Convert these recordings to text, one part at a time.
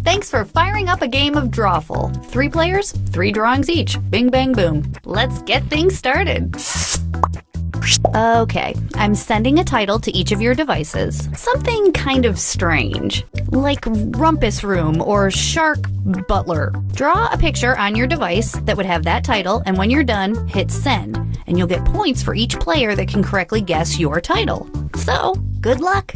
Thanks for firing up a game of Drawful. 3 players, 3 drawings each. Bing, bang, boom. Let's get things started. Okay, I'm sending a title to each of your devices. Something kind of strange, like Rumpus Room or Shark Butler. Draw a picture on your device that would have that title, and when you're done, hit send, and you'll get points for each player that can correctly guess your title. So, good luck!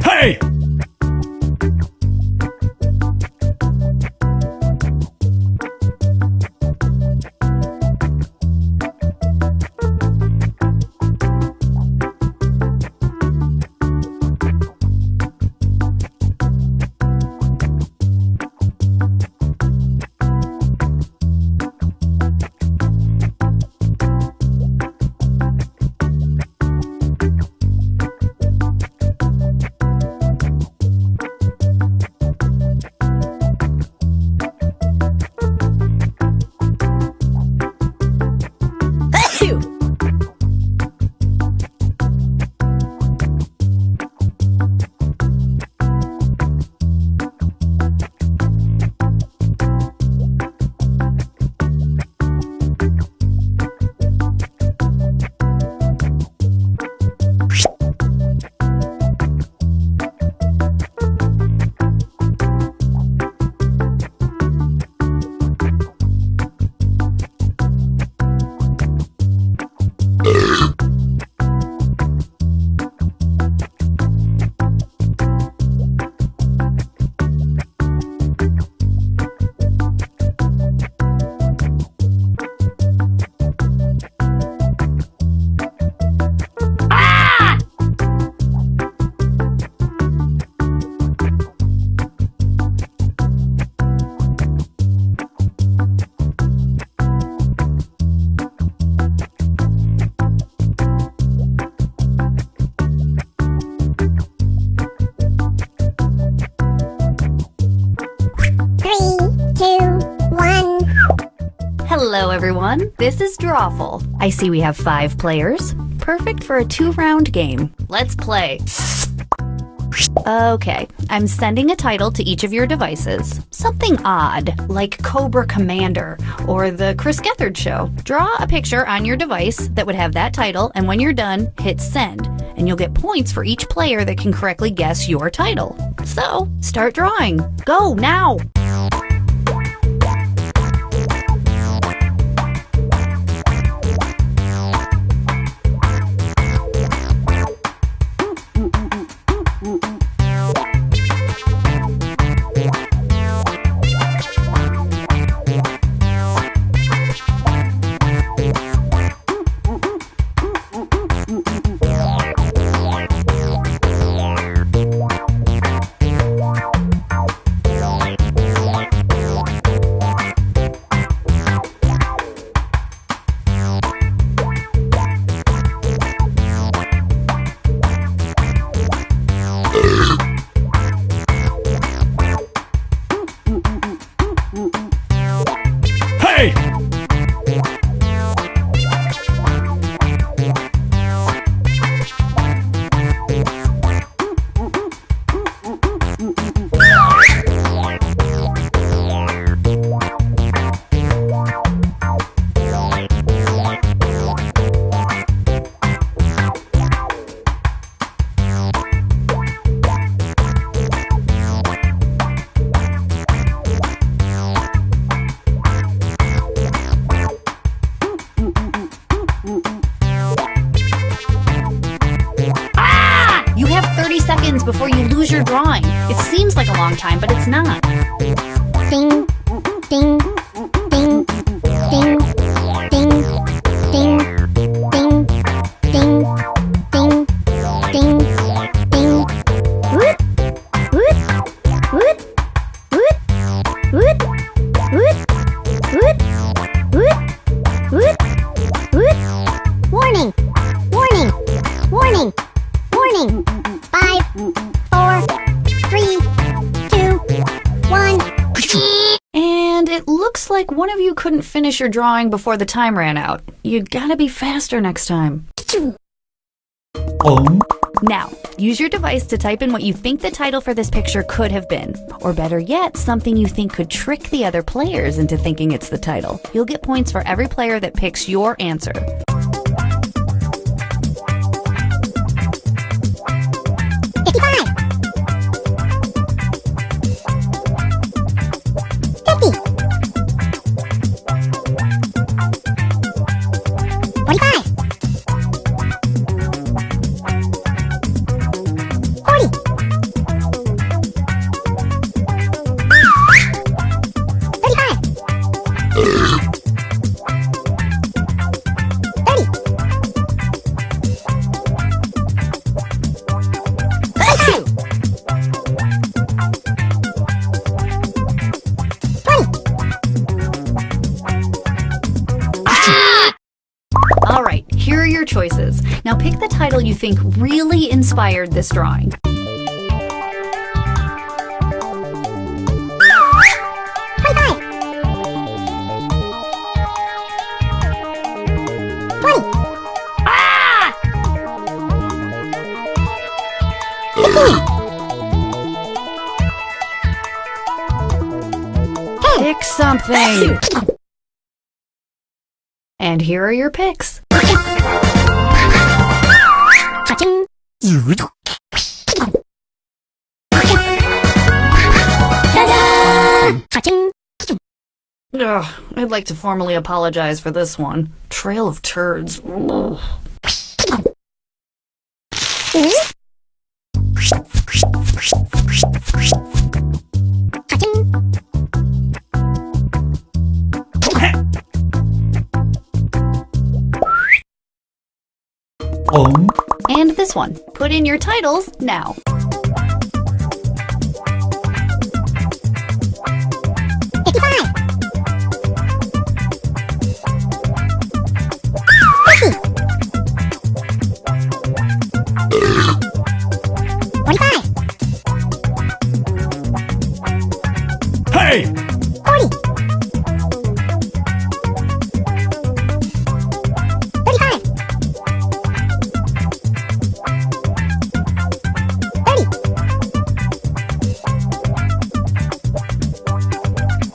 Hey! Hello everyone, this is Drawful. I see we have 5 players. Perfect for a 2-round game. Let's play. Okay, I'm sending a title to each of your devices. Something odd, like Cobra Commander or The Chris Gethard Show. Draw a picture on your device that would have that title, and when you're done, hit send, and you'll get points for each player that can correctly guess your title. So, start drawing. Go, now! a long time, but it's not. Ding, ding, ding, ding, ding, ding, ding, ding, ding, ding, ding. Woot, woot, woot, woot, woot, woot, woot, woot, woot, woot. Warning, warning, warning, warning. 5, 4, 3, 2, 1. And it looks like one of you couldn't finish your drawing before the time ran out. You gotta be faster next time. Now, use your device to type in what you think the title for this picture could have been. Or better yet, something you think could trick the other players into thinking it's the title. You'll get points for every player that picks your answer. 55, 50, 45, 40, 35, 30, 20. Alright, here are your choices. Now pick the title you think really inspired this drawing. 25, 20, 15. Pick something! And here are your picks. Cha-ching. Ta-da! Cha-ching. Ugh, I'd like to formally apologize for this one. Trail of turds. Ugh. Cha-ching. And this one. Put in your titles now. 55, 50, 45, Hey! 40, 35, 30,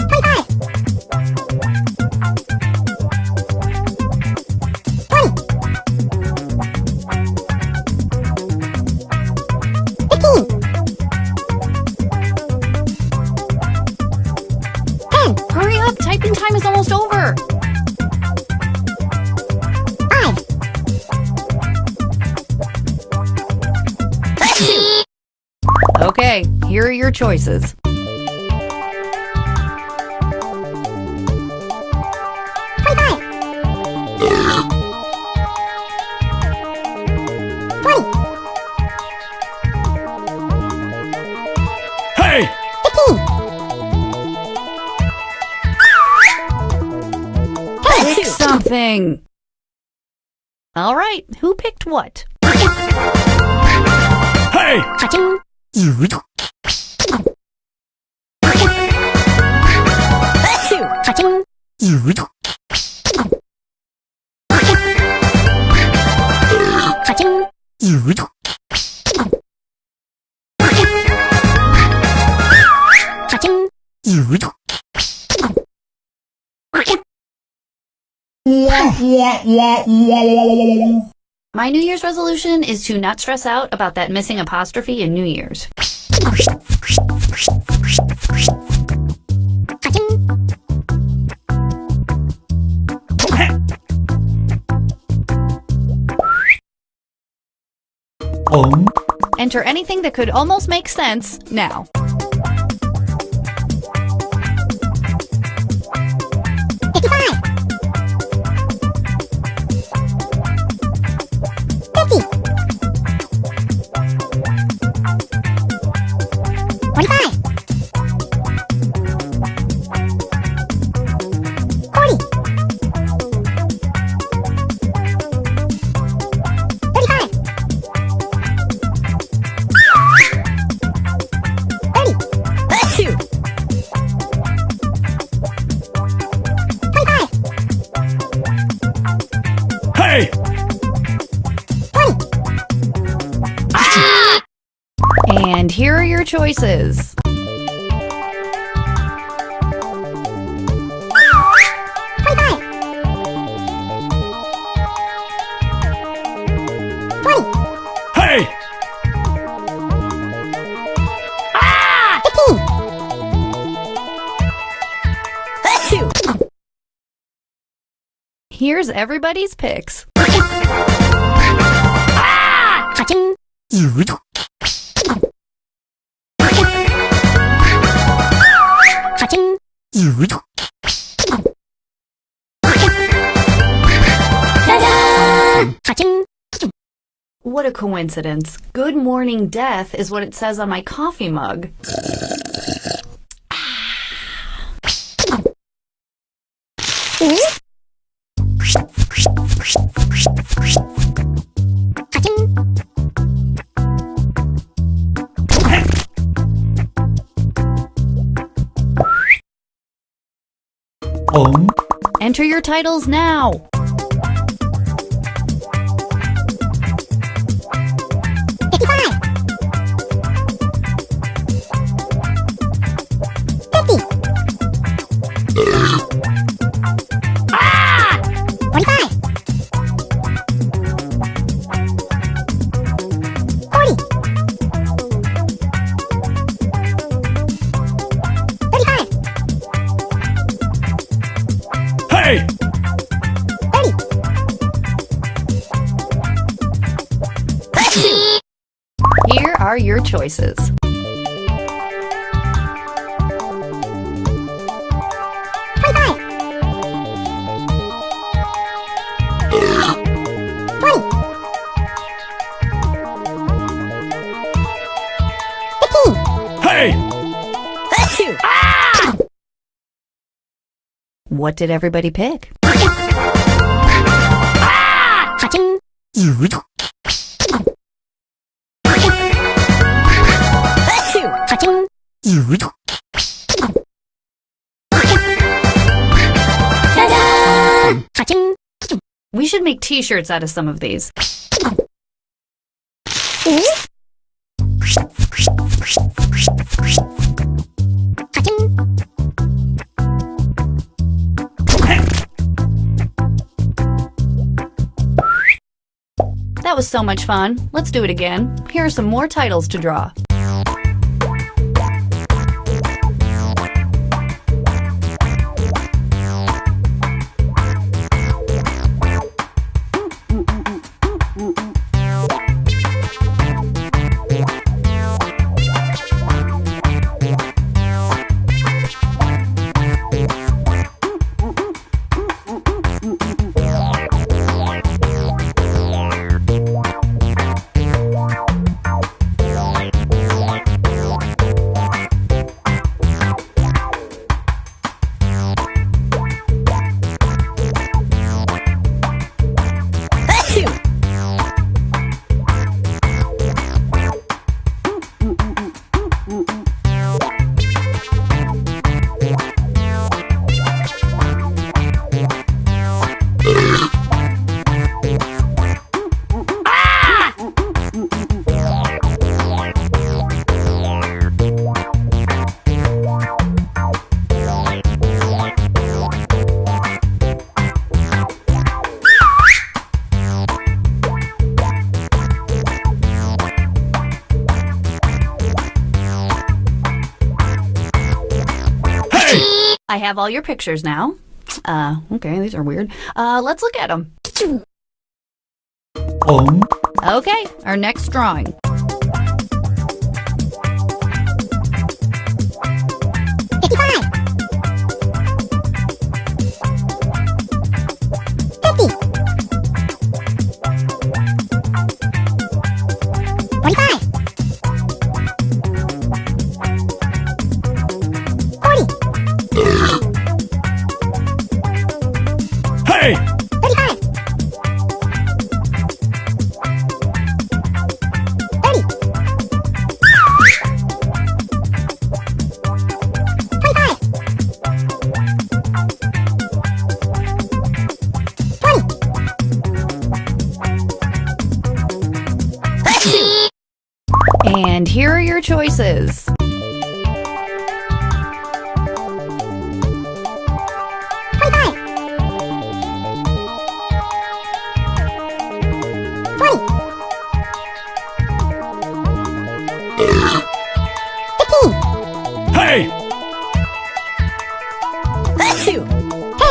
25, 20, 15, 10, Hurry up, typing time is almost over. 5, 2. Okay, here are your choices. 25, 20, Hey! 15. Pick something! Alright, who picked what? Hey! Cha-ching. Cha-ching. Cha-ching. Cha-ching. My New Year's resolution is to not stress out about that missing apostrophe in New Year's. Enter anything that could almost make sense now. choices. 25. 20. Hey! 15. Here's everybody's picks. Ka-ching. Ka-ching. Ta-da! Ka-ching. What a coincidence. Good morning, death is what it says on my coffee mug. Ka-ching. Enter your titles now. 55. 50. 45. 40. 35. Hey! 30. Here are your choices. 25. 20. 15. Hey! What did everybody pick? Ka-ching. Ka-ching. Ta-da! Ka-ching. We should make t-shirts out of some of these. Ka-ching. That was so much fun. Let's do it again. Here are some more titles to draw. I have all your pictures now. Okay, these are weird. Let's look at them. Okay, our next drawing. 55. 50. 45. 40. Hey! 35. 36. here are your choices. 25, 20, 15, Hey!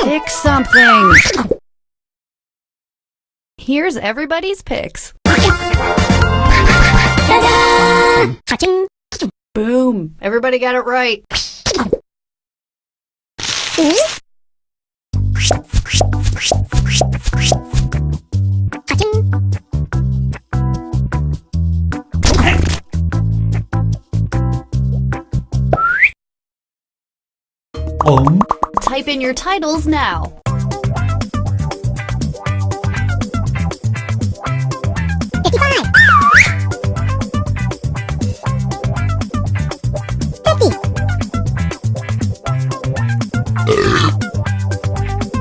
Pick something. Here's everybody's picks. Cha-ching, Boom. Everybody got it right. cha-ching, Type in your titles now. 55, 50,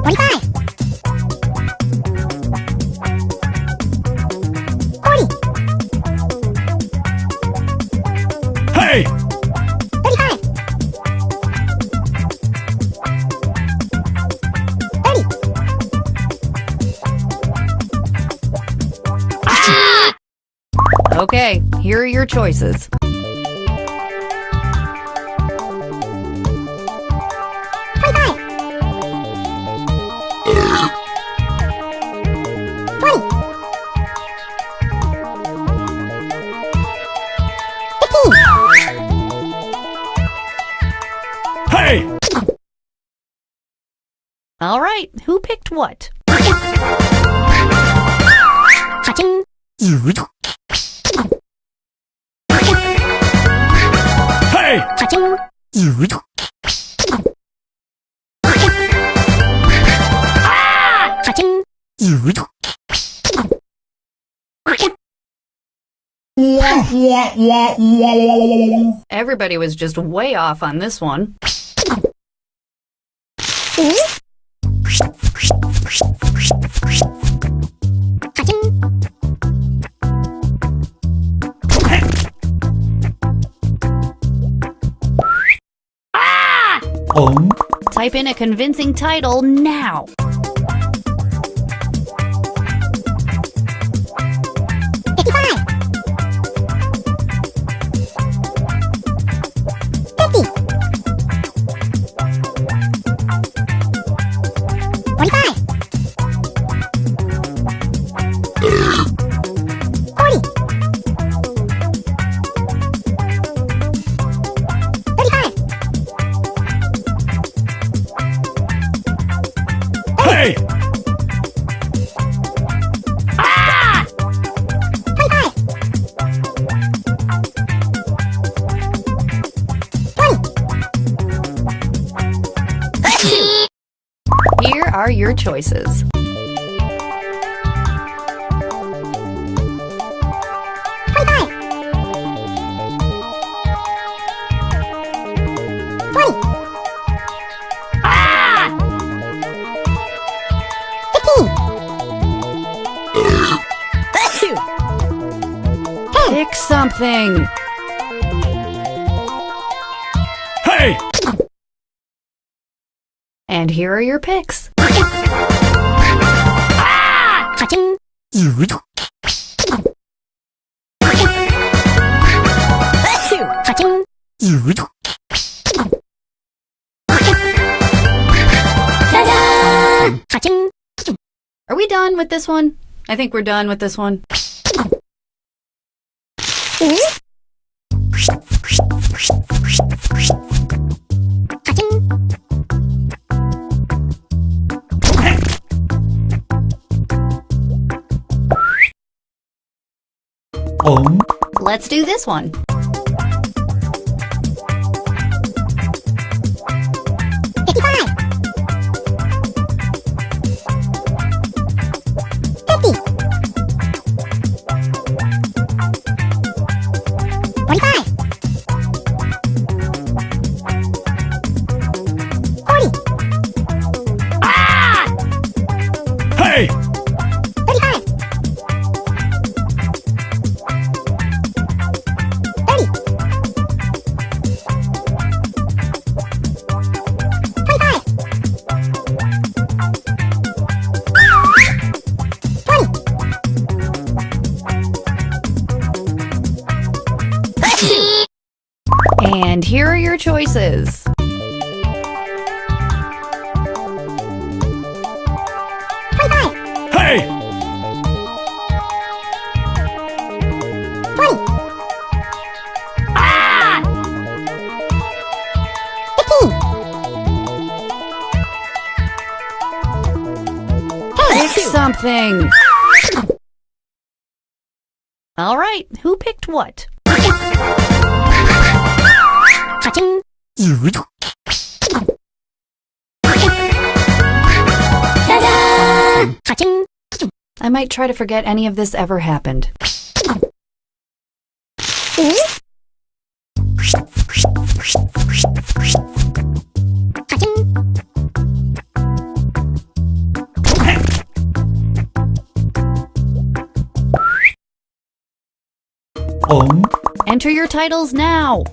25, 40, Hey! 35, 30, Okay, here are your choices. 25, 20, 15, Hey! All right, who picked what? cha-ching, Hey! cha-ching, cha-ching, Everybody was just way off on this one. cha-ching, Type in a convincing title now. 55, 50, 45, 40, 35, Hey! 25, 20. Here are your choices. 25, 20, 15, Pick something. Hey! And here are your picks. cha-ching, cha-ching, cha-ching, Are we done with this one? I think we're done with this one. cha-ching, Let's do this one. 55, 50, 45, 40, Hey! 35, And here are your choices. 25, Hey! 20, 15. Pick something. All right, who picked what? Cha-ching. Ta-da! Cha-ching. I might try to forget any of this ever happened. Cha-ching. Enter your titles now.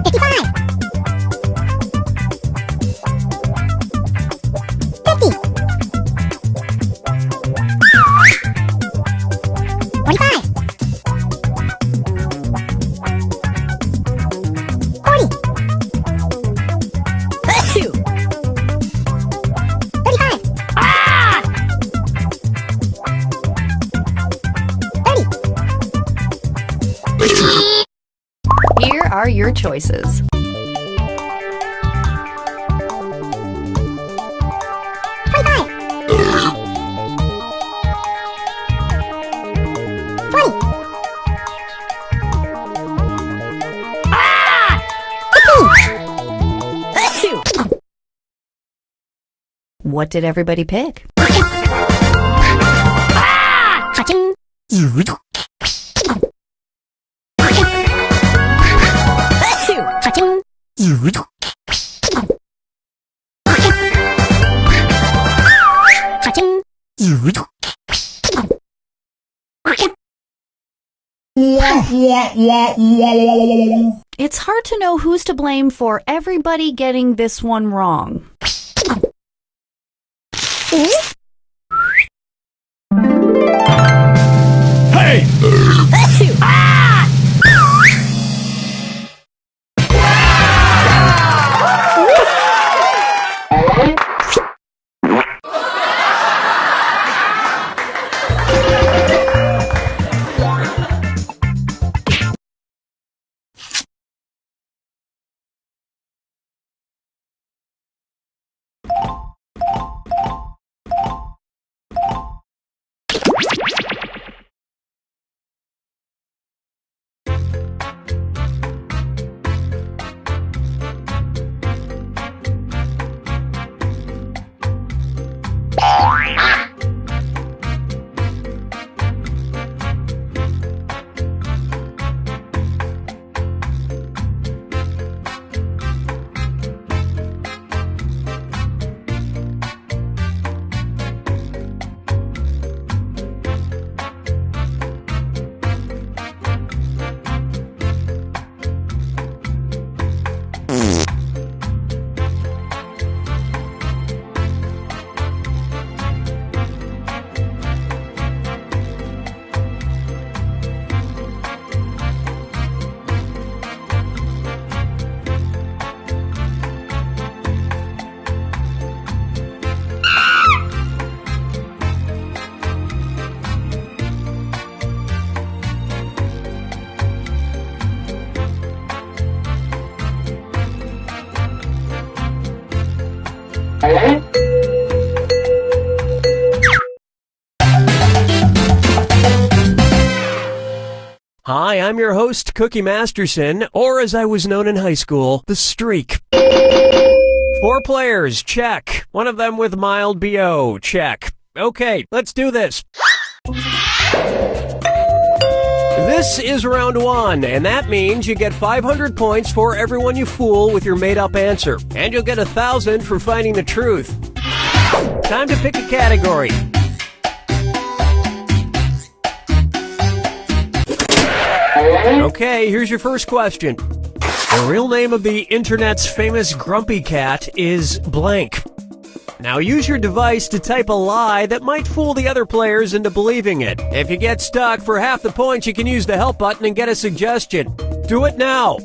55, 50, 45, 40, 35, 30. Here are your choices. 25, 20, 15. What did everybody pick? Cha-ching. Cha-ching. Cha-ching. It's hard to know who's to blame for everybody getting this one wrong. Hey! Hi, I'm your host, Cookie Masterson, or as I was known in high school, The Streak. 4 players, check. One of them with mild BO, check. Okay, let's do this. This is round 1, and that means you get 500 points for everyone you fool with your made-up answer, and you'll get 1,000 for finding the truth. Time to pick a category. Okay, here's your first question. The real name of the internet's famous grumpy cat is blank. Now use your device to type a lie that might fool the other players into believing it. If you get stuck, for half the points you can use the help button and get a suggestion. Do it now.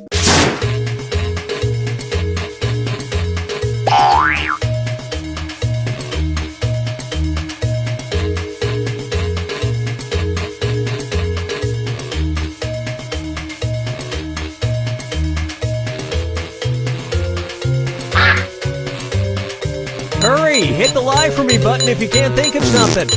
Hurry! Hit the lie for me button if you can't think of something.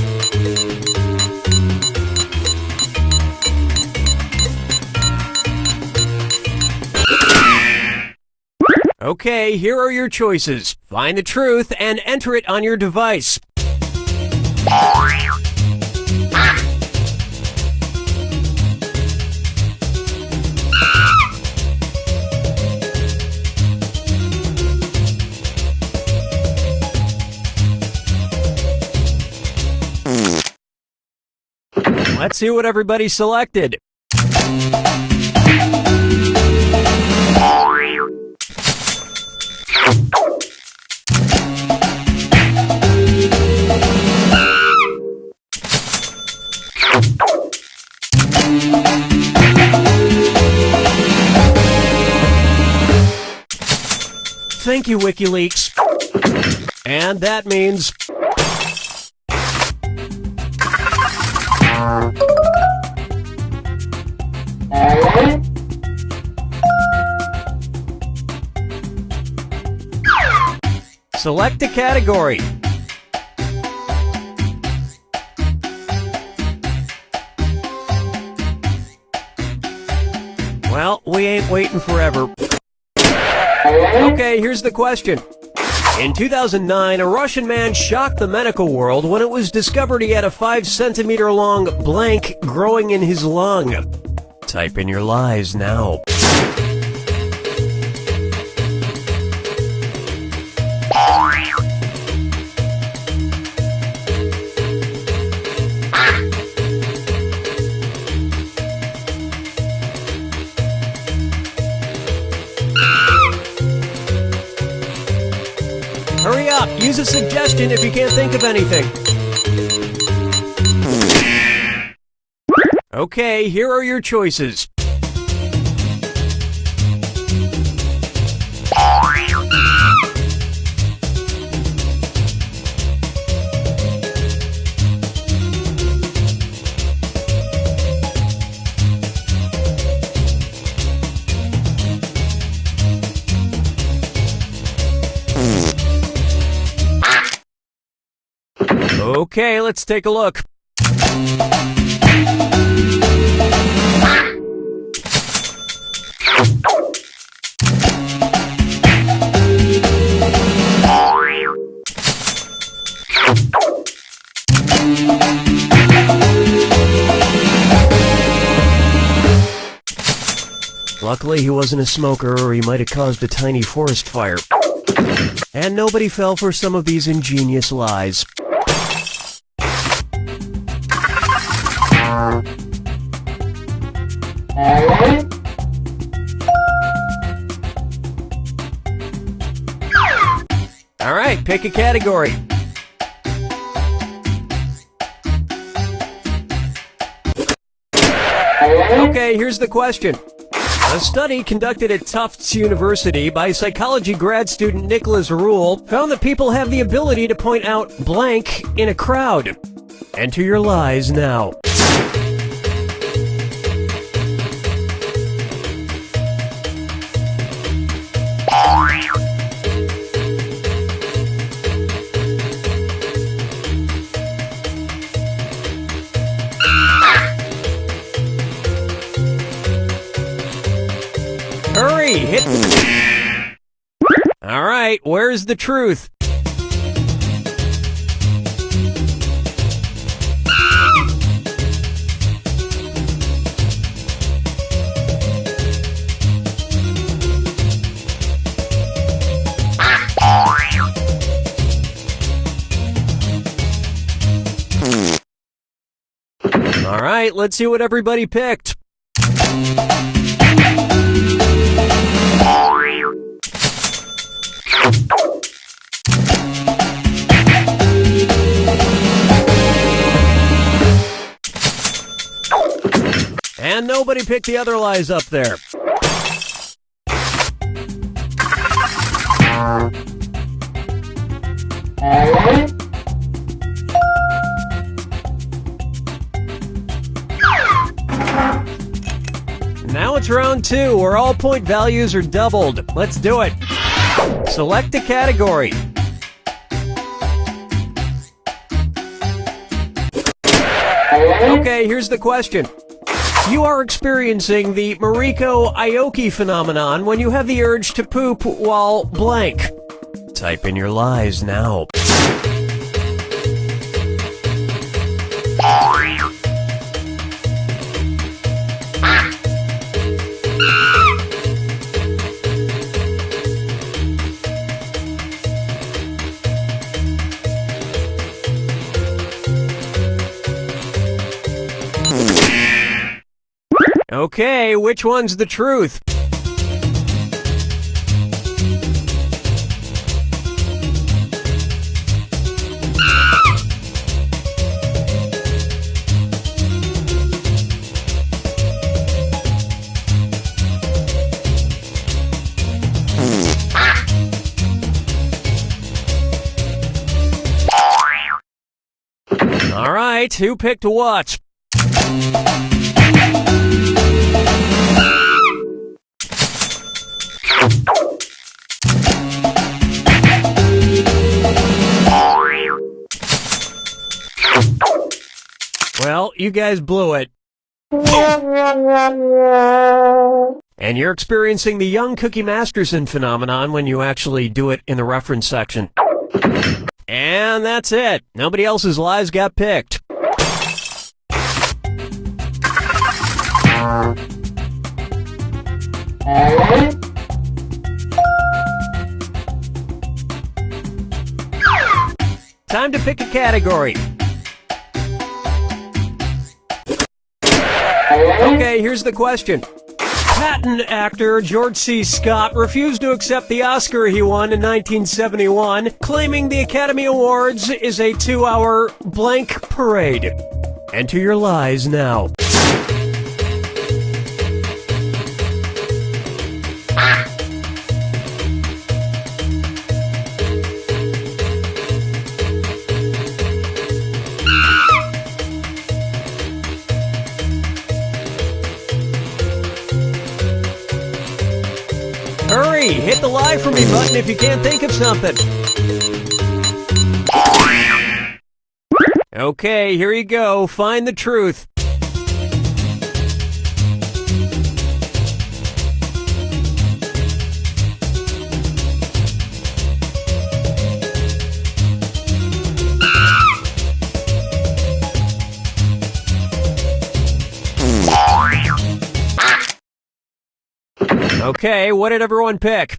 Okay, here are your choices. Find the truth and enter it on your device. Let's see what everybody selected. Thank you, WikiLeaks. And that means... Select a category. Well, we ain't waiting forever. Okay, here's the question. In 2009, a Russian man shocked the medical world when it was discovered he had a 5-centimeter long blank growing in his lung. Type in your lies now. Hurry up! Use a suggestion if you can't think of anything. Okay, here are your choices. Okay, let's take a look. Luckily, he wasn't a smoker, or he might have caused a tiny forest fire. And nobody fell for some of these ingenious lies. All right, pick a category. Okay, here's the question. A study conducted at Tufts University by psychology grad student Nicholas Rule found that people have the ability to point out blank in a crowd. Enter your lies now. Hurry! Hit... All right, where's the truth? All right, let's see what everybody picked. Nobody picked the other lies up there. Now it's round 2, where all point values are doubled. Let's do it. Select a category. Okay, here's the question. You are experiencing the Mariko Aoki phenomenon when you have the urge to poop while blank. Type in your lies now. Okay, which one's the truth? All right, who picked what? Well, you guys blew it. And you're experiencing the young Cookie Masterson phenomenon when you actually do it in the reference section. And that's it. Nobody else's lies got picked. Time to pick a category. Okay, here's the question. Patton actor George C. Scott refused to accept the Oscar he won in 1971, claiming the Academy Awards is a 2-hour blank parade. Enter your lies now. Hurry! Hit the lie for me button if you can't think of something. Okay, here you go. Find the truth. Okay, what did everyone pick?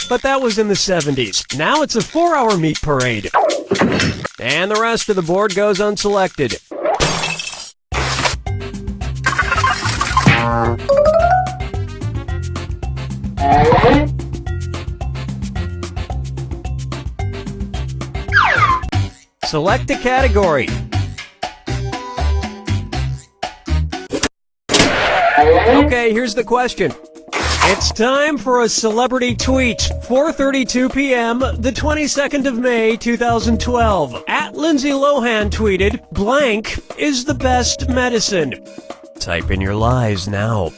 But that was in the 70s. Now it's a 4-hour meat parade. And the rest of the board goes unselected. Select a category. Okay, here's the question. It's time for a celebrity tweet. 4:32 p.m., the 22nd of May, 2012. At Lindsay Lohan tweeted, "Blank is the best medicine." Type in your lies now.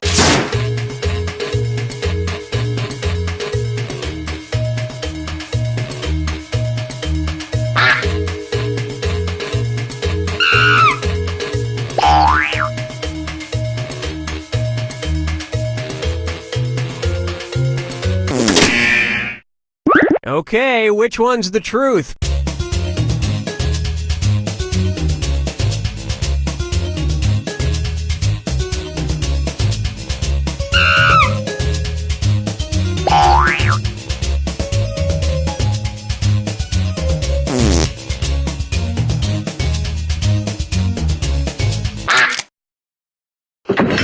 Okay, which one's the truth?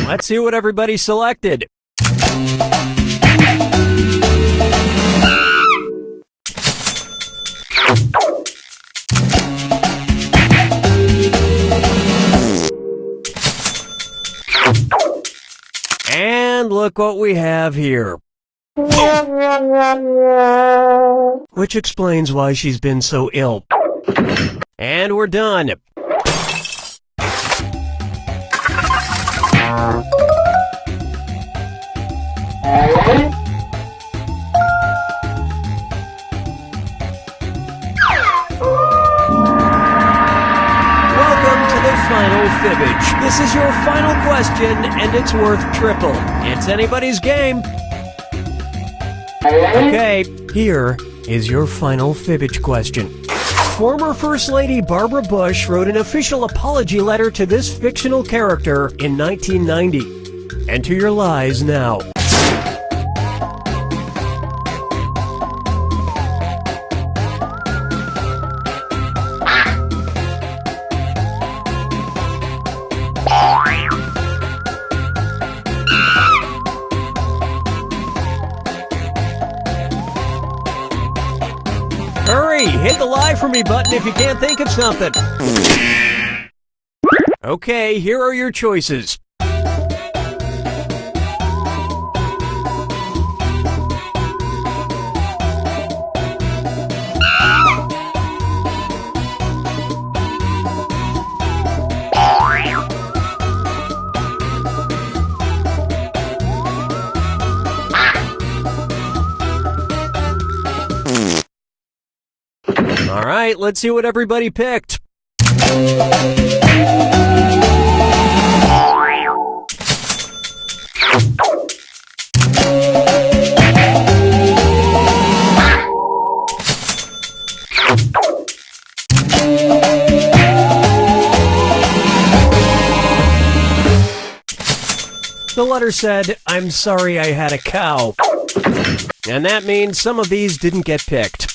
Let's see what everybody selected. And look what we have here. Which explains why she's been so ill. And we're done. Final fibbage. This is your final question, and it's worth triple. It's anybody's game. Okay, here is your final fibbage question. Former First Lady Barbara Bush wrote an official apology letter to this fictional character in 1990. Enter your lies now. Hurry! Hit the lie for me button if you can't think of something. Okay, here are your choices. All right, let's see what everybody picked. The letter said, "I'm sorry I had a cow." And that means some of these didn't get picked.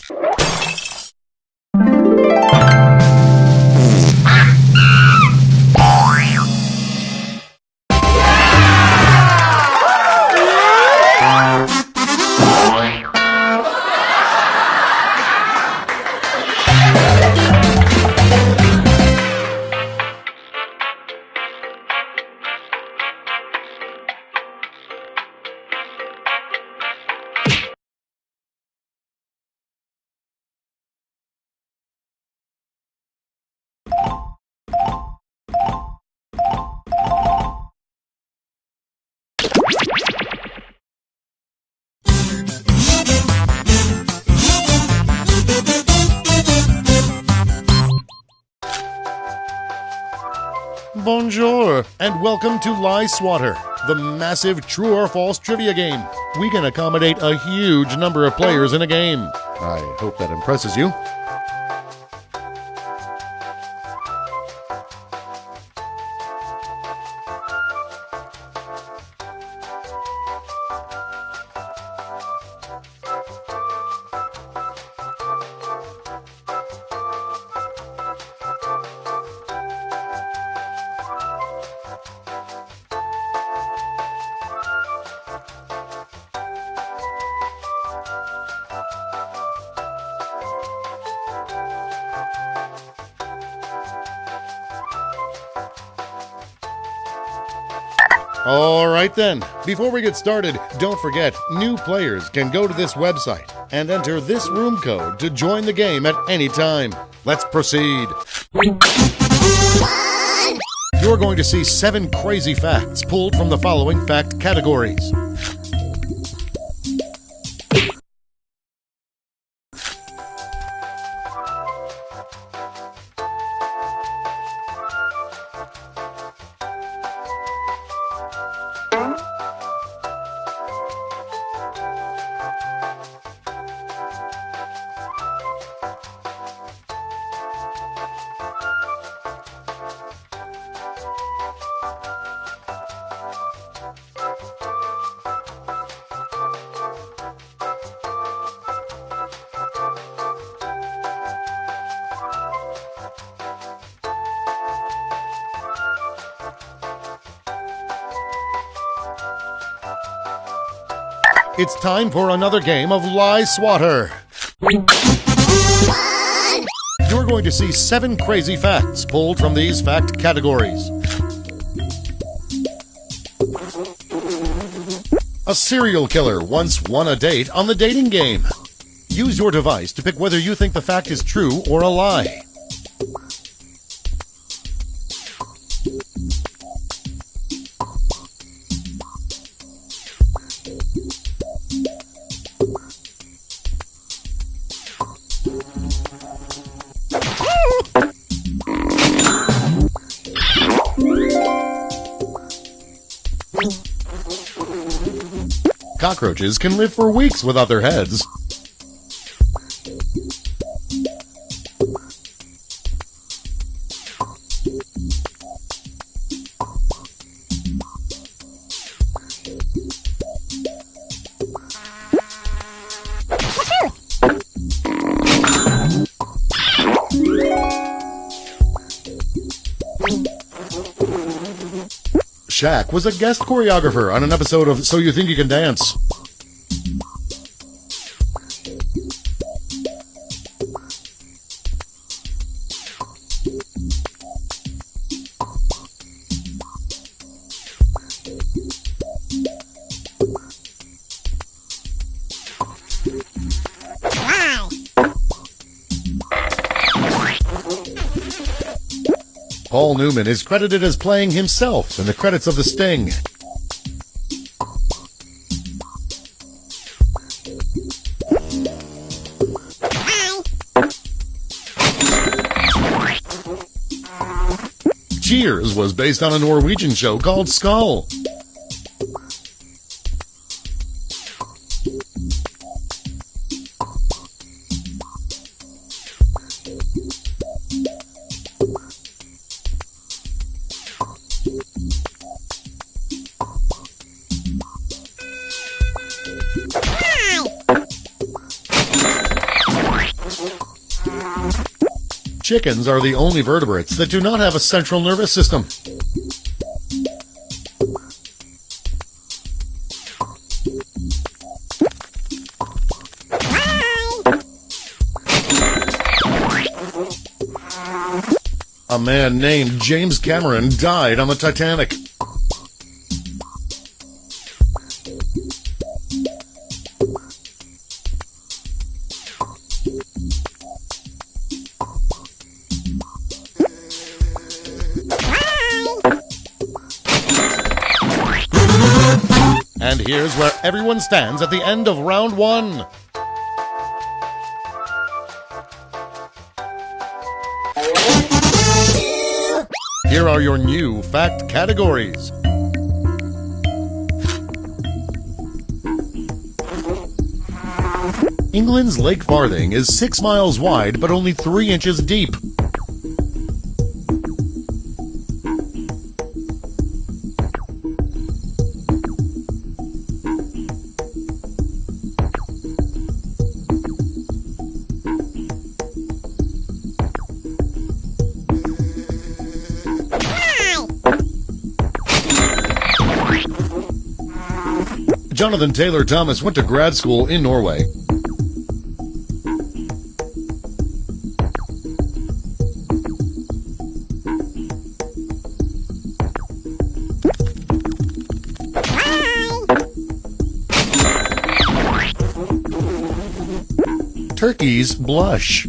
Bonjour, and welcome to Lie Swatter, the massive true or false trivia game. We can accommodate a huge number of players in a game. I hope that impresses you. All right then, before we get started, don't forget, new players can go to this website and enter this room code to join the game at any time. Let's proceed. You're going to see 7 crazy facts pulled from the following fact categories. It's time for another game of Lie Swatter. You're going to see 7 crazy facts pulled from these fact categories. A serial killer once won a date on the dating game. Use your device to pick whether you think the fact is true or a lie. Cockroaches can live for weeks without their heads. Shaq was a guest choreographer on an episode of So You Think You Can Dance. Paul Newman is credited as playing himself in the credits of The Sting. Cheers was based on a Norwegian show called Skull. Chickens are the only vertebrates that do not have a central nervous system. A man named James Cameron died on the Titanic. And here's where everyone stands at the end of round 1. Here are your new fact categories. England's Lake Farthing is 6 miles wide but only 3 inches deep. Jonathan Taylor Thomas went to grad school in Norway. Turkeys blush.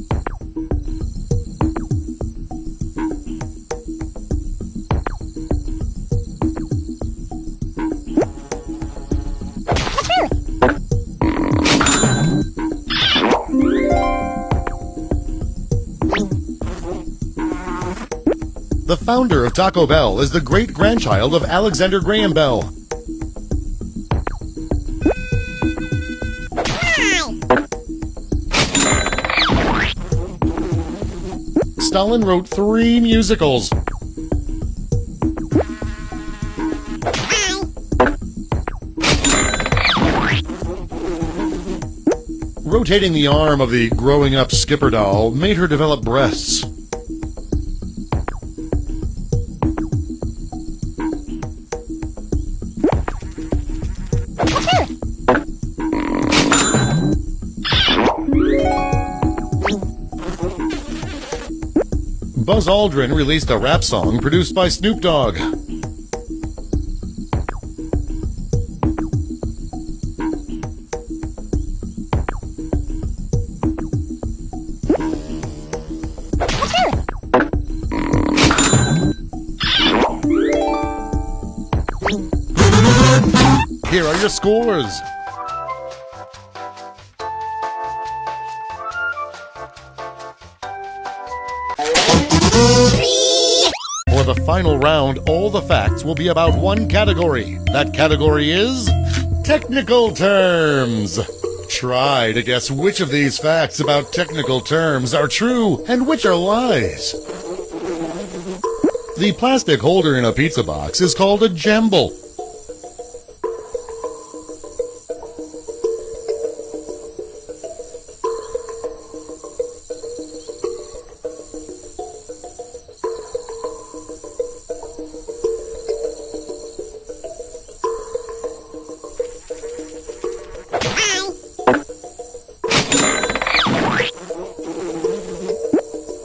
The founder of Taco Bell is the great-grandchild of Alexander Graham Bell. Stalin wrote 3 musicals. Rotating the arm of the growing-up Skipper doll made her develop breasts. Buzz Aldrin released a rap song produced by Snoop Dogg? Here are your scores. For the final round, all the facts will be about one category. That category is technical terms. Try to guess which of these facts about technical terms are true and which are lies. The plastic holder in a pizza box is called a jumble.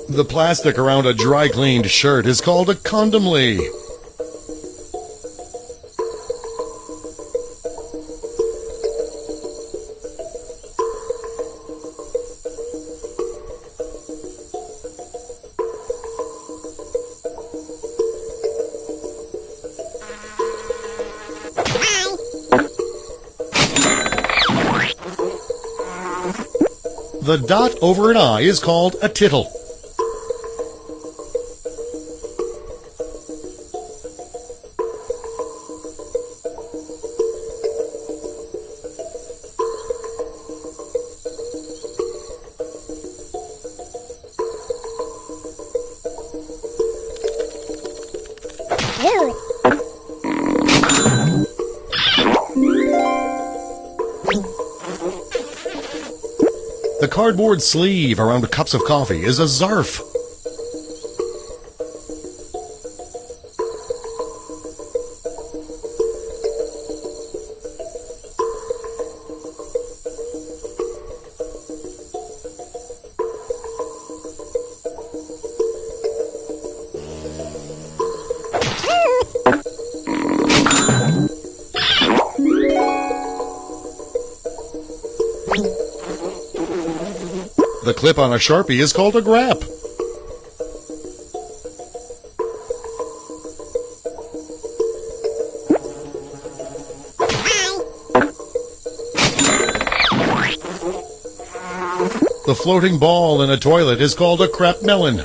The plastic around a dry-cleaned shirt is called a condomly. The dot over an I is called a tittle. The cardboard sleeve around cups of coffee is a zarf. The clip on a Sharpie is called a grap. The floating ball in a toilet is called a crap melon.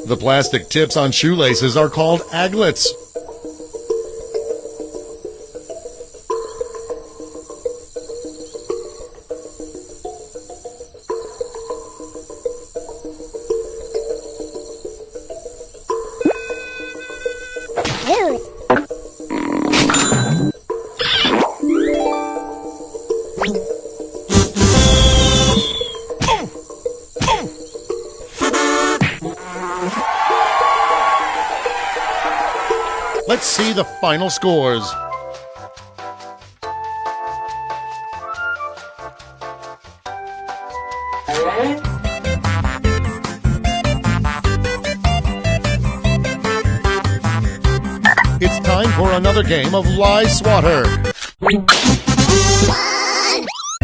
The plastic tips on shoelaces are called aglets. Let's see the final scores. It's time for another game of Lie Swatter.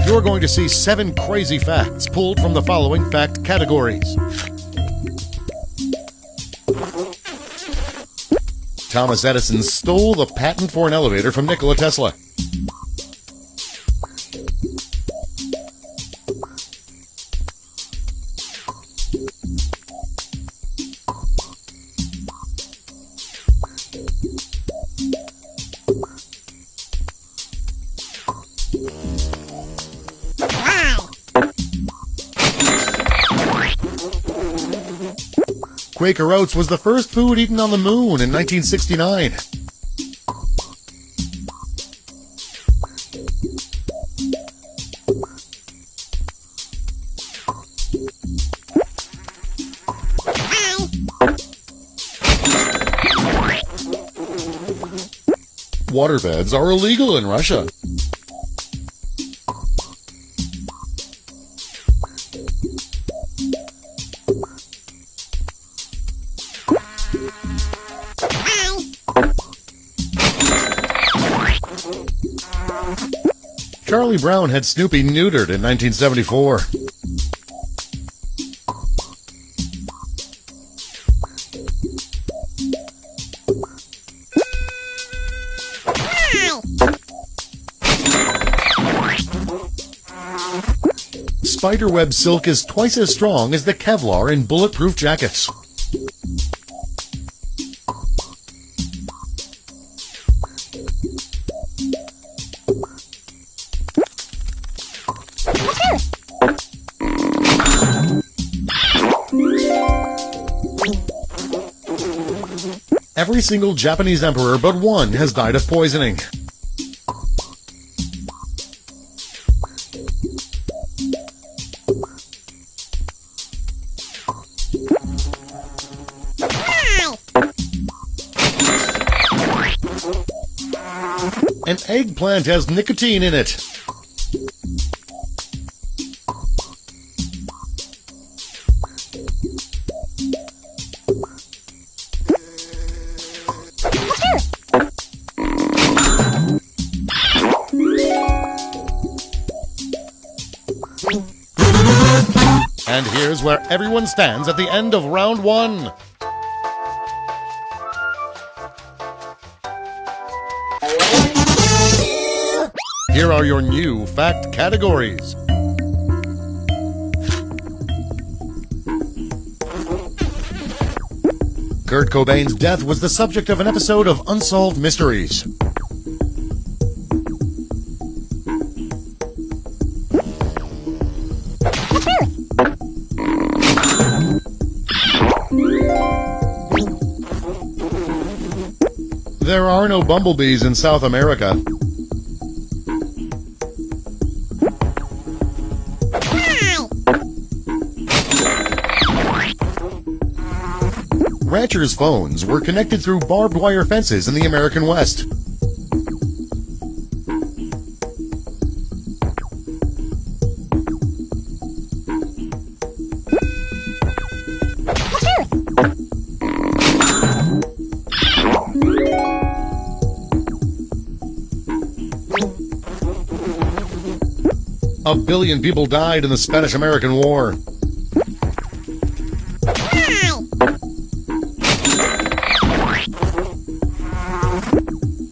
You're going to see 7 crazy facts pulled from the following fact categories. Thomas Edison stole the patent for an elevator from Nikola Tesla. Quaker Oats was the first food eaten on the moon in 1969. Waterbeds are illegal in Russia. Charlie Brown had Snoopy neutered in 1974. Spiderweb silk is twice as strong as the Kevlar in bulletproof jackets. Every single Japanese emperor but one has died of poisoning. An eggplant has nicotine in it. And here's where everyone stands at the end of round one. Here are your new fact categories. Kurt Cobain's death was the subject of an episode of Unsolved Mysteries. There are no bumblebees in South America. Ranchers' phones were connected through barbed wire fences in the American West. A billion people died in the Spanish-American War.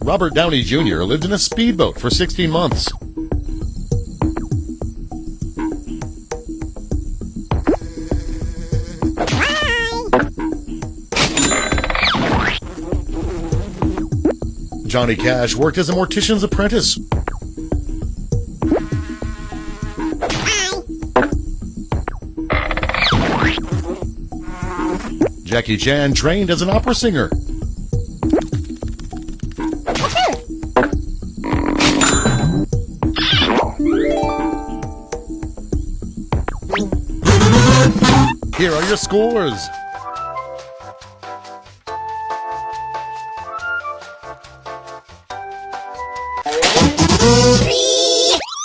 Robert Downey Jr. lived in a speedboat for 16 months. Johnny Cash worked as a mortician's apprentice. Jackie Chan trained as an opera singer. Here are your scores.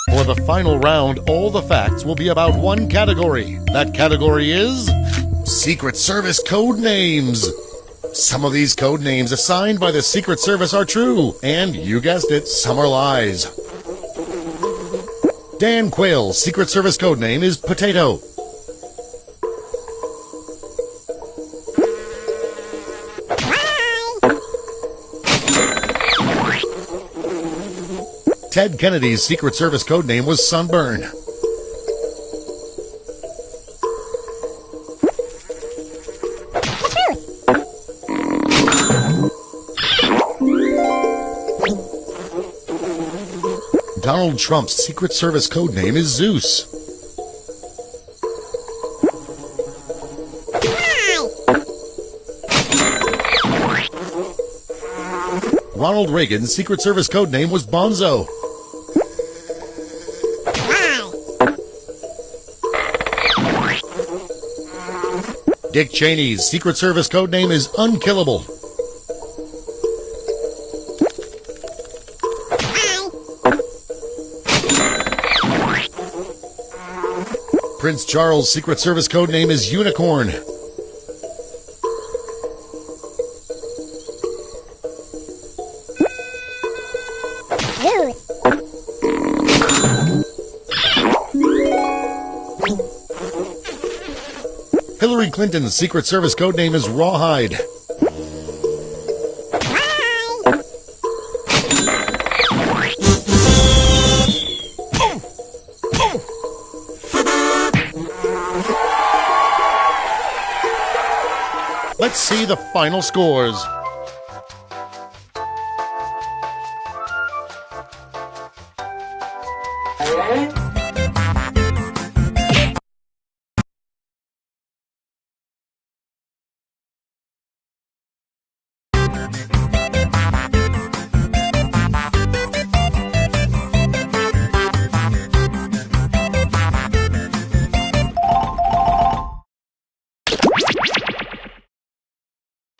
For the final round, all the facts will be about one category. That category is Secret Service code names. Some of these code names assigned by the Secret Service are true, and you guessed it, some are lies. Dan Quayle's Secret Service code name is Potato. Ted Kennedy's Secret Service code name was Sunburn. Donald Trump's Secret Service code name is Zeus. Ronald Reagan's Secret Service code name was Bonzo. Dick Cheney's Secret Service code name is Unkillable. Prince Charles' Secret Service code name is Unicorn. Hillary Clinton's Secret Service code name is Rawhide. Let's see the final scores.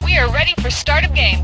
We are ready for start of game.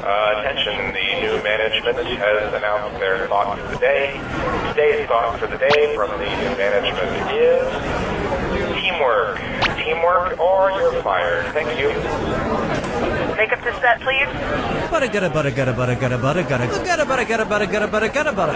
Attention, the new management has announced their thought for the day. Today's thought for the day from the new management is teamwork. Teamwork or you're fired. Thank you. Make up the set, please. Butta gutta butta gutta butta gutta butta gutta gutta butta gutta butta gutta butta gutta butta.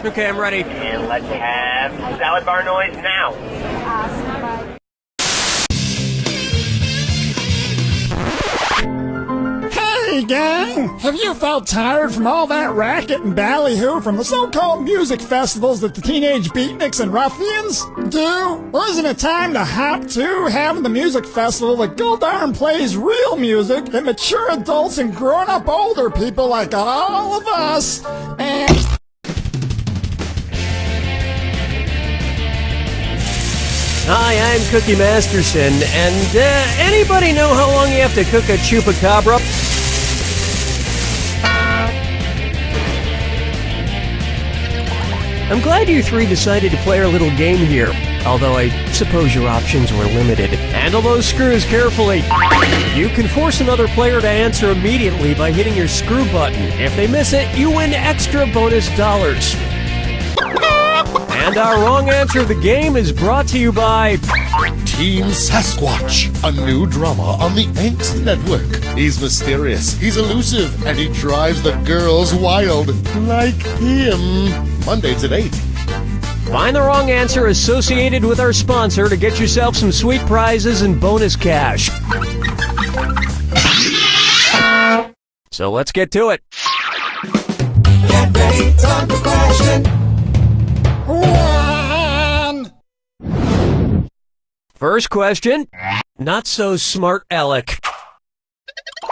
Okay, I'm ready. And let's have salad bar noise now. Hey, gang! Have you felt tired from all that racket and ballyhoo from the so-called music festivals that the teenage beatniks and ruffians do? Or isn't it time to hop to having the music festival that Goldarn plays real music that mature adults and grown-up older people like all of us and... Hi, I'm Cookie Masterson, and anybody know how long you have to cook a chupacabra? I'm glad you three decided to play our little game here, although I suppose your options were limited. Handle those screws carefully. You can force another player to answer immediately by hitting your screw button. If they miss it, you win extra bonus dollars. And our wrong answer of the game is brought to you by Team Sasquatch, a new drama on the Angst Network. He's mysterious, he's elusive, and he drives the girls wild. Like him. Mondays at 8. Find the wrong answer associated with our sponsor to get yourself some sweet prizes and bonus cash. So let's get to it. Get ready, time for question 1. First question. Not so smart, Alec.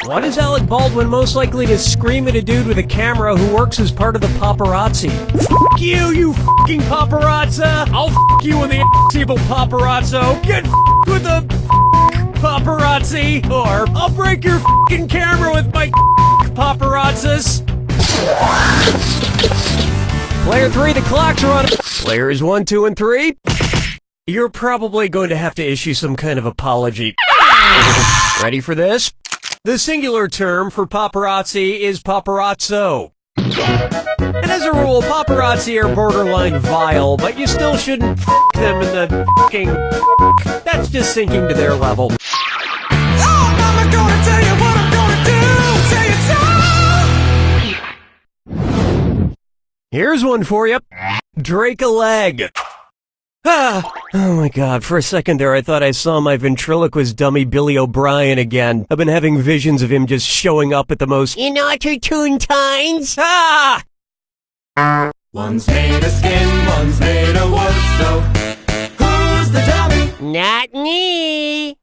What is Alec Baldwin most likely to scream at a dude with a camera who works as part of the paparazzi? F*** you, you f***ing paparazza! I'll f*** you in the ass, evil paparazzo! Get f***ed with the paparazzi! Or, I'll break your f***ing camera with my paparazzas! Player 3, the clock's running. Players 1, 2, and 3. You're probably going to have to issue some kind of apology. Ready for this? The singular term for paparazzi is paparazzo. And as a rule, paparazzi are borderline vile, but you still shouldn't f*** them in the f***ing... That's just sinking to their level. Oh, Mama, gonna tell you what I'm gonna do. Say it so. Here's one for you. Drake a leg. Ah! Oh my god, for a second there I thought I saw my ventriloquist dummy Billy O'Brien again. I've been having visions of him just showing up at the most inopportune times. Ah! One's made of skin, one's made of wood, so who's the dummy? Not me.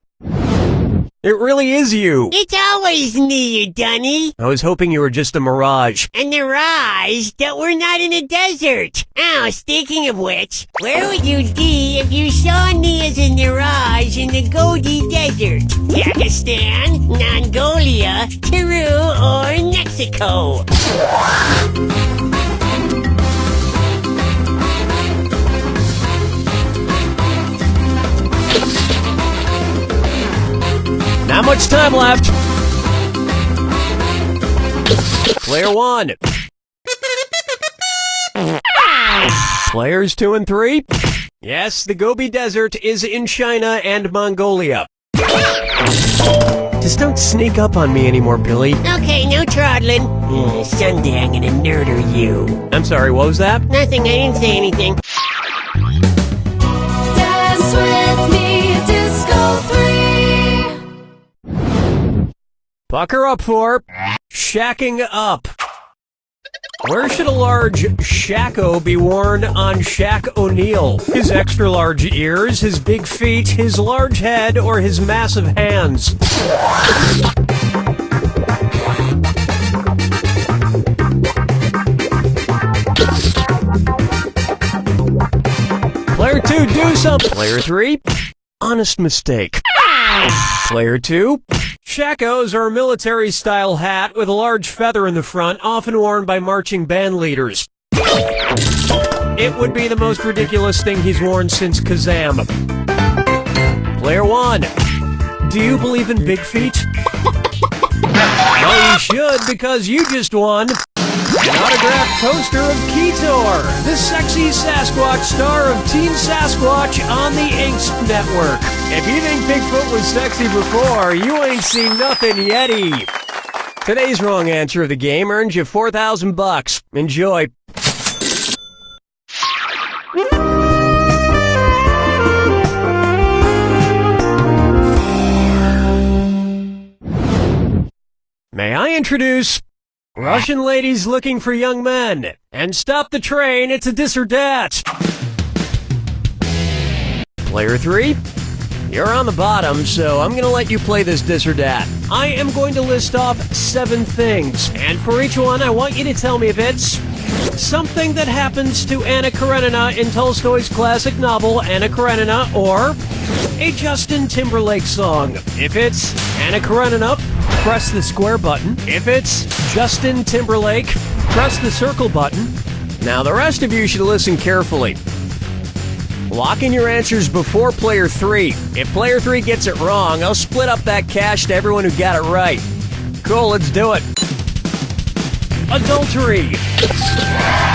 It really is you. It's always me, you dunny. I was hoping you were just a mirage. And the rise that we're not in a desert. Oh, speaking of which, where would you be if you saw me as a mirage in the Gobi Desert? Pakistan, Mongolia, Peru, or Mexico? Not much time left. Player 1. Players 2 and 3. Yes, the Gobi Desert is in China and Mongolia. Just don't sneak up on me anymore, Billy. Okay, no trottling. Someday I'm gonna murder you. I'm sorry, what was that? Nothing, I didn't say anything. Dance with me, Disco 3. Pucker up for shacking up. Where should a large shacko be worn on Shaq O'Neal? His extra large ears, his big feet, his large head, or his massive hands? Player 2, do something. Player 3, honest mistake. Player 2, shakos are a military-style hat with a large feather in the front, often worn by marching band leaders. It would be the most ridiculous thing he's worn since Kazam. Player 1, do you believe in big feet? Well, you should, because you just won an autographed poster of Ketor, the sexy Sasquatch star of Team Sasquatch on the Inks Network. If you think Bigfoot was sexy before, you ain't seen nothing yetty. Today's wrong answer of the game earns you $4,000. Enjoy. May I introduce Russian ladies looking for young men. And stop the train, it's a dis or dat. Player 3, you're on the bottom, so I'm gonna let you play this dis or dat. I am going to list off 7 things, and for each one I want you to tell me if it's something that happens to Anna Karenina in Tolstoy's classic novel Anna Karenina, or a Justin Timberlake song. If it's Anna Karenina, press the square button. If it's Justin Timberlake, press the circle button. Now the rest of you should listen carefully. Lock in your answers before Player 3. If Player 3 gets it wrong, I'll split up that cash to everyone who got it right. Cool, let's do it. Adultery.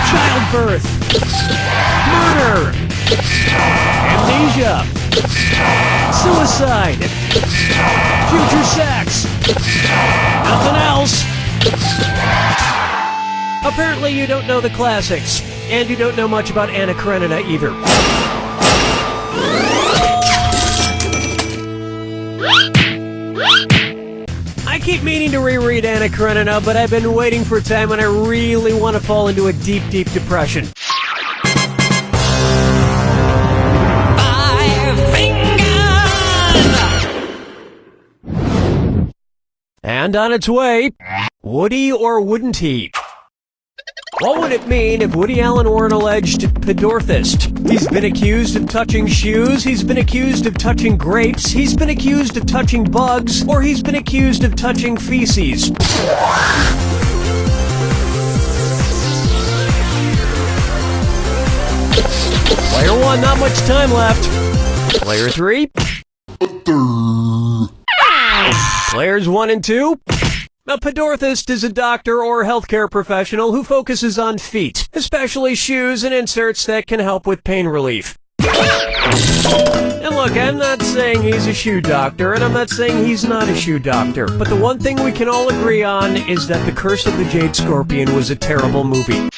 Childbirth. Murder. Amnesia. Suicide. Future sex. Nothing else. Apparently you don't know the classics. And you don't know much about Anna Karenina either. I keep meaning to reread Anna Karenina, but I've been waiting for a time when I really want to fall into a deep, deep depression. And on its way, would he or wouldn't he? What would it mean if Woody Allen were an alleged pedorthist? He's been accused of touching shoes, he's been accused of touching grapes, he's been accused of touching bugs, or he's been accused of touching feces. Player 1, not much time left. Player 3. Players 1 and 2. A pedorthist is a doctor or healthcare professional who focuses on feet, especially shoes and inserts that can help with pain relief. And look, I'm not saying he's a shoe doctor, and I'm not saying he's not a shoe doctor, but the one thing we can all agree on is that The Curse of the Jade Scorpion was a terrible movie.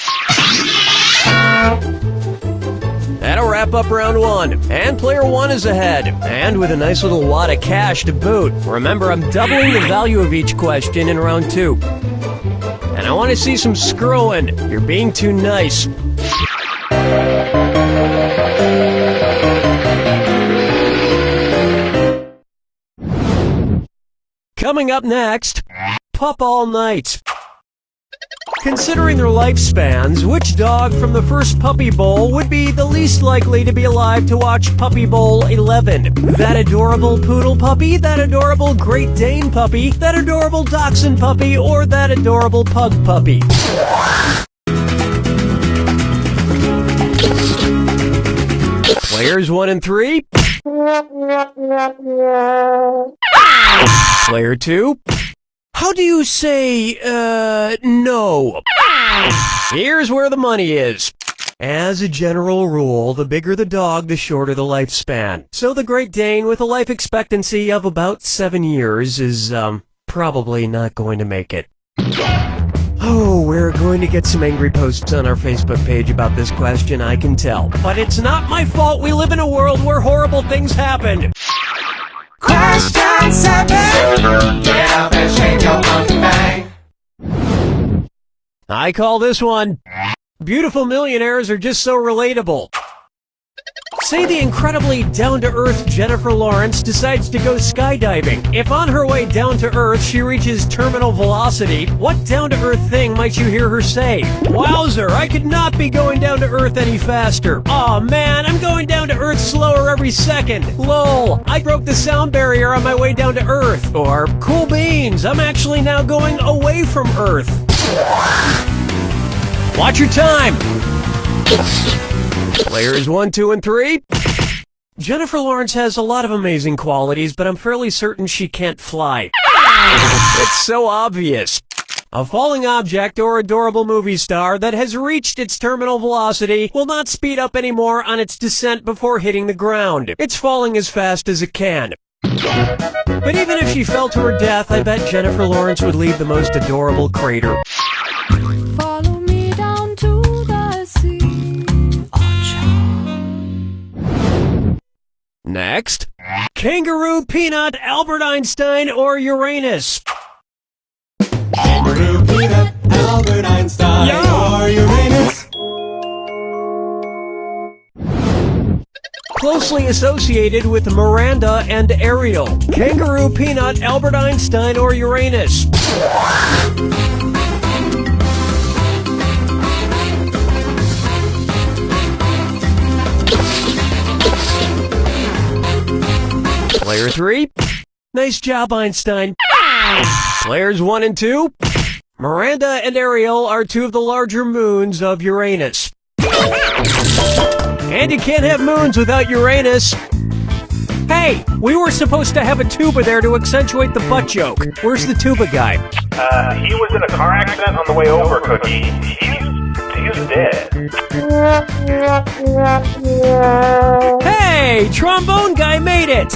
That'll wrap up round 1, and player 1 is ahead, and with a nice little wad of cash to boot. Remember, I'm doubling the value of each question in round 2. And I want to see some screwing. You're being too nice. Coming up next, Pup All Night. Considering their lifespans, which dog from the first Puppy Bowl would be the least likely to be alive to watch Puppy Bowl 11? That adorable poodle puppy, that adorable Great Dane puppy, that adorable Dachshund puppy, or that adorable pug puppy? Players 1 and 3. Player 2. How do you say, no? Here's where the money is. As a general rule, the bigger the dog, the shorter the lifespan. So the Great Dane, with a life expectancy of about 7 years, is, probably not going to make it. Oh, we're going to get some angry posts on our Facebook page about this question, I can tell. But it's not my fault we live in a world where horrible things happen. Question 7. Get up and shake your monkey bang. I call this one, beautiful millionaires are just so relatable. Say the incredibly down-to-earth Jennifer Lawrence decides to go skydiving. If on her way down to Earth she reaches terminal velocity, what down-to-earth thing might you hear her say? Wowzer, I could not be going down to Earth any faster. Aw man, I'm going down to Earth slower every second. Lol, I broke the sound barrier on my way down to Earth. Or, cool beans, I'm actually now going away from Earth. Watch your time. Players 1, 2, and 3. Jennifer Lawrence has a lot of amazing qualities, but I'm fairly certain she can't fly. It's so obvious. A falling object or adorable movie star that has reached its terminal velocity will not speed up anymore on its descent before hitting the ground. It's falling as fast as it can. But even if she fell to her death, I bet Jennifer Lawrence would leave the most adorable crater. Follow me down to the sea. Next, Kangaroo, Peanut, Albert Einstein, or Uranus? Kangaroo, Peanut, Albert Einstein, or Uranus. Closely associated with Miranda and Ariel. Kangaroo, Peanut, Albert Einstein, or Uranus? Player 3. Nice job, Einstein. Players 1 and 2. Miranda and Ariel are two of the larger moons of Uranus. And you can't have moons without Uranus. Hey, we were supposed to have a tuba there to accentuate the butt joke. Where's the tuba guy? He was in a car accident on the way over, Cookie. He's dead. Hey, trombone guy made it!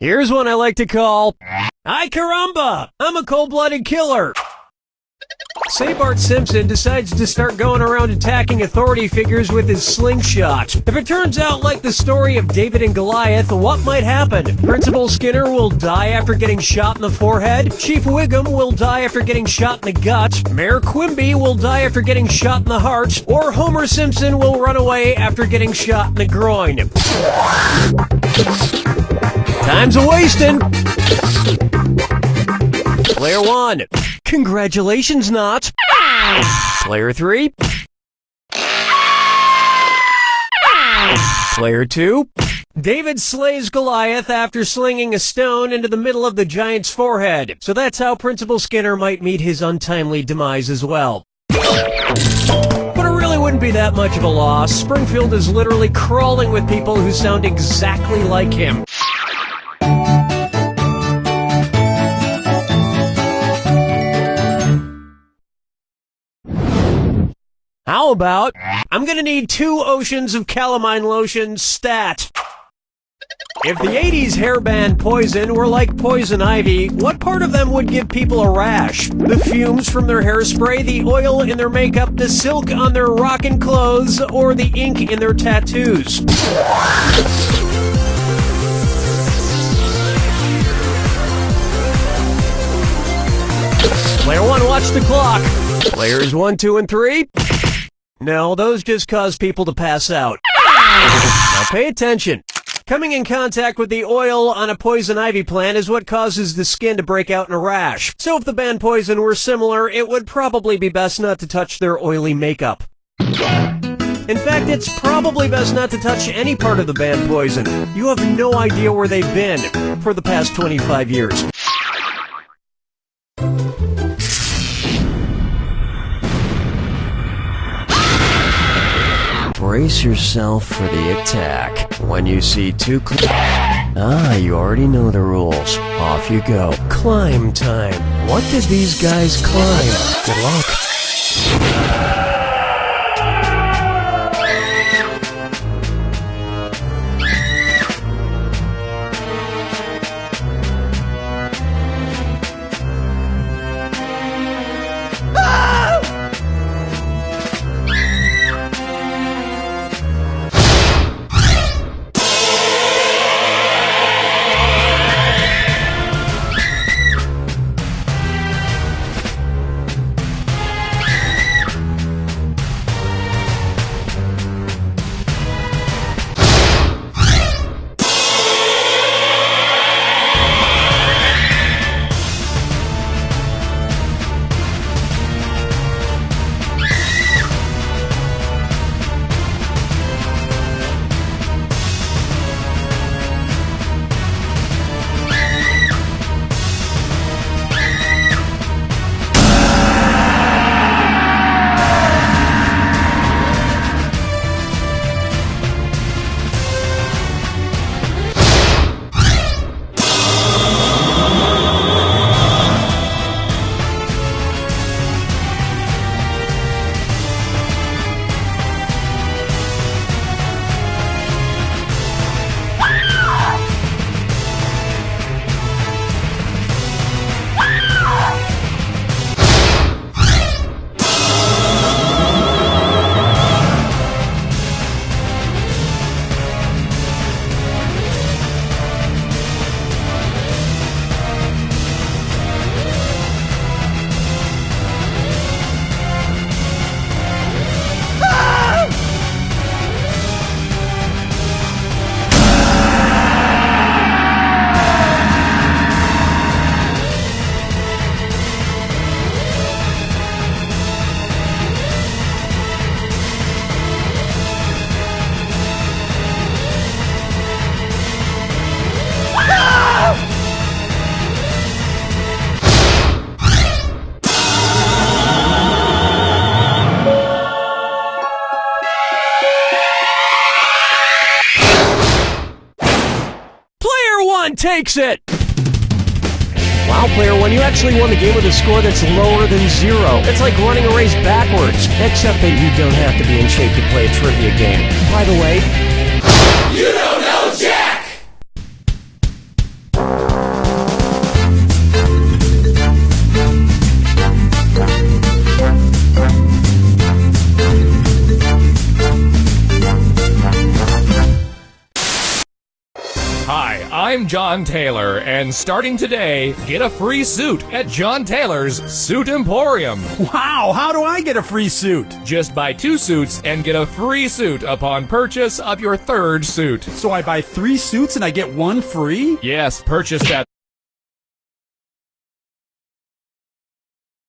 Here's one I like to call, Ay caramba, I'm a cold-blooded killer. Say Bart Simpson decides to start going around attacking authority figures with his slingshot. If it turns out like the story of David and Goliath, what might happen? Principal Skinner will die after getting shot in the forehead. Chief Wiggum will die after getting shot in the gut. Mayor Quimby will die after getting shot in the heart. Or Homer Simpson will run away after getting shot in the groin. Time's a-wasting. Player 1. Congratulations, Not. Player 3. Player 2. David slays Goliath after slinging a stone into the middle of the giant's forehead. So that's how Principal Skinner might meet his untimely demise as well. But it really wouldn't be that much of a loss. Springfield is literally crawling with people who sound exactly like him. How about, I'm gonna need 2 oceans of calamine lotion stat. If the 80s hair band Poison were like poison ivy, what part of them would give people a rash? The fumes from their hairspray, the oil in their makeup, the silk on their rockin' clothes, or the ink in their tattoos? Player 1, watch the clock. Players 1, 2, and 3? No, those just cause people to pass out. Now pay attention. Coming in contact with the oil on a poison ivy plant is what causes the skin to break out in a rash. So if the band Poison were similar, it would probably be best not to touch their oily makeup. In fact, it's probably best not to touch any part of the band Poison. You have no idea where they've been for the past 25 years. Brace yourself for the attack. When you see 2 you already know the rules. Off you go. Climb time. What did these guys climb? Good luck. Takes it! Wow, Player 1, you actually won the game with a score that's lower than 0. It's like running a race backwards, except that you don't have to be in shape to play a trivia game. By the way, you don't know Jack! I'm John Taylor, and starting today, get a free suit at John Taylor's Suit Emporium. Wow, how do I get a free suit? Just buy 2 suits and get a free suit upon purchase of your 3rd suit. So I buy 3 suits and I get 1 free? Yes, purchased at